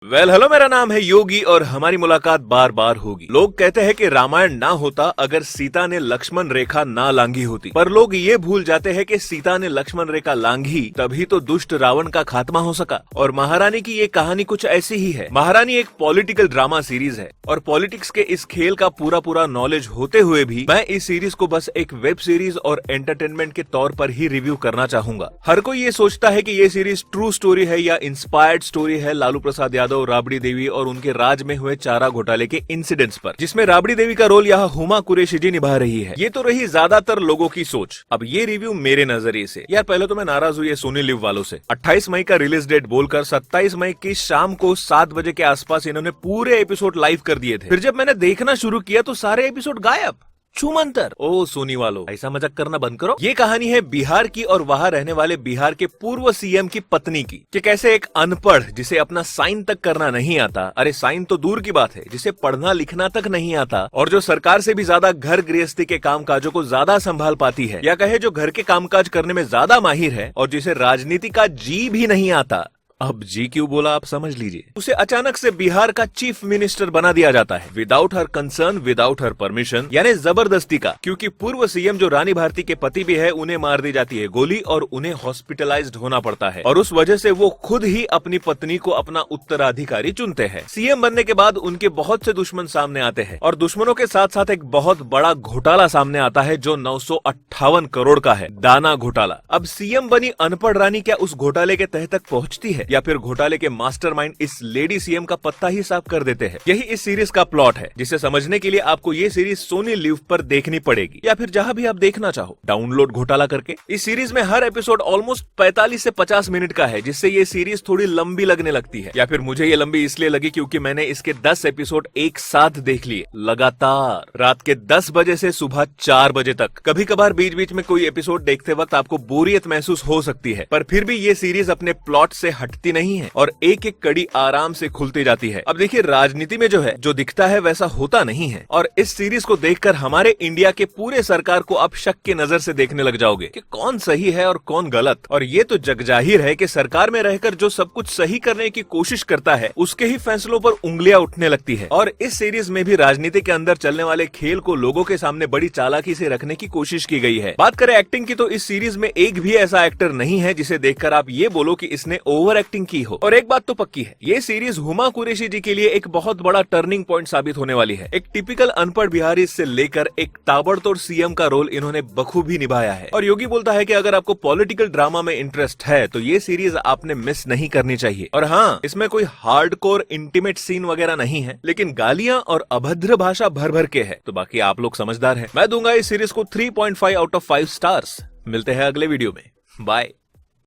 Hello, मेरा नाम है योगी और हमारी मुलाकात बार बार होगी। लोग कहते हैं कि रामायण ना होता अगर सीता ने लक्ष्मण रेखा ना लांघी होती, पर लोग ये भूल जाते हैं कि सीता ने लक्ष्मण रेखा लांघी तभी तो दुष्ट रावण का खात्मा हो सका। और महारानी की ये कहानी कुछ ऐसी ही है। महारानी एक पॉलिटिकल ड्रामा सीरीज है और पॉलिटिक्स के इस खेल का पूरा नॉलेज होते हुए भी मैं इस सीरीज को बस एक वेब सीरीज और एंटरटेनमेंट के तौर पर ही रिव्यू करना चाहूंगा। हर कोई ये सोचता है कि ये सीरीज ट्रू स्टोरी है या इंस्पायर्ड स्टोरी है लालू प्रसाद यादव, राबड़ी देवी और उनके राज में हुए चारा घोटाले के इंसिडेंट्स पर, जिसमें राबड़ी देवी का रोल यहाँ हुमा कुरैशी जी निभा रही है। ये तो रही ज्यादातर लोगों की सोच। अब ये रिव्यू मेरे नजरिए से, यार पहले तो मैं नाराज हुई है सोनी लिव वालों से। 28 मई का रिलीज डेट बोलकर 27 मई की शाम को 7 बजे के आसपास इन्होंने पूरे एपिसोड लाइव कर दिए थे। फिर जब मैंने देखना शुरू किया तो सारे एपिसोड गायब। छूमंतर। ओ सोनी वालों, ऐसा मजाक करना बंद करो। ये कहानी है बिहार की और वहां रहने वाले बिहार के पूर्व सीएम की पत्नी की, कि कैसे एक अनपढ़ जिसे अपना साइन तक करना नहीं आता, अरे साइन तो दूर की बात है, जिसे पढ़ना लिखना तक नहीं आता और जो सरकार से भी ज्यादा घर गृहस्थी के कामकाजों को ज्यादा संभाल पाती है, या कहे जो घर के कामकाज करने में ज्यादा माहिर है और जिसे राजनीति का जी भी नहीं आता। अब जी क्यों बोला आप समझ लीजिए। उसे अचानक से बिहार का चीफ मिनिस्टर बना दिया जाता है, without her concern, without her permission, यानी जबरदस्ती का। क्योंकि पूर्व सीएम जो रानी भारती के पति भी है, उन्हें मार दी जाती है गोली और उन्हें हॉस्पिटलाइज्ड होना पड़ता है और उस वजह से वो खुद ही अपनी पत्नी को अपना उत्तराधिकारी चुनते हैं। सीएम बनने के बाद उनके बहुत से दुश्मन सामने आते हैं और दुश्मनों के साथ साथ एक बहुत बड़ा घोटाला सामने आता है जो 958 करोड़ का है, दाना घोटाला। अब सीएम बनी अनपढ़ रानी क्या उस घोटाले के तह तक पहुंचती है या फिर घोटाले के मास्टरमाइंड इस लेडी सीएम का पत्ता ही साफ कर देते हैं? यही इस सीरीज का प्लॉट है, जिसे समझने के लिए आपको ये सीरीज सोनी लिव पर देखनी पड़ेगी या फिर जहां भी आप देखना चाहो डाउनलोड घोटाला करके। इस सीरीज में हर एपिसोड ऑलमोस्ट 45 से 50 मिनट का है, जिससे ये सीरीज थोड़ी लंबी लगने लगती है, या फिर मुझे ये लंबी इसलिए लगी क्योंकि मैंने इसके 10 एपिसोड एक साथ देख लिए लगातार, रात के 10 बजे से सुबह 4 बजे तक। कभी कभार बीच बीच में कोई एपिसोड देखते वक्त आपको बोरियत महसूस हो सकती है, पर फिर भी ये सीरीज अपने प्लॉट से हटती नहीं है और एक एक कड़ी आराम से खुलती जाती है। अब देखिए, राजनीति में जो है, जो दिखता है वैसा होता नहीं है और इस सीरीज को देखकर हमारे इंडिया के पूरे सरकार को आप शक की नजर से देखने लग जाओगे कि कौन सही है और कौन गलत। और ये तो जगजाहिर है कि सरकार में रहकर जो सब कुछ सही करने की कोशिश करता है, उसके ही फैसलों पर उंगलियां उठने लगती है। और इस सीरीज में भी राजनीति के अंदर चलने वाले खेल को लोगों के सामने बड़ी चालाकी से रखने की कोशिश की गई है। बात करें एक्टिंग की, तो इस सीरीज में एक भी ऐसा एक्टर नहीं है जिसे देखकर आप ये बोलो कि इसने ओवर एक्टिंग की हो। और एक बात तो पक्की है, ये सीरीज हुमा कुरैशी जी के लिए एक बहुत बड़ा टर्निंग पॉइंट साबित होने वाली है। एक टिपिकल अनपढ़ बिहारी से लेकर एक ताबड़तोड़ सीएम का रोल इन्होंने बखूबी निभाया है। और योगी बोलता है कि अगर आपको पॉलिटिकल ड्रामा में इंटरेस्ट है तो ये सीरीज आपने मिस नहीं करनी चाहिए। और हाँ, इसमें कोई हार्डकोर इंटीमेट सीन वगैरह नहीं है, लेकिन गालियां और अभद्र भाषा भर भर के है। तो बाकी आप लोग समझदार हैं। मैं दूंगा इस सीरीज को 3.5 आउट ऑफ 5 स्टार्स। मिलते हैं अगले वीडियो में। बाय।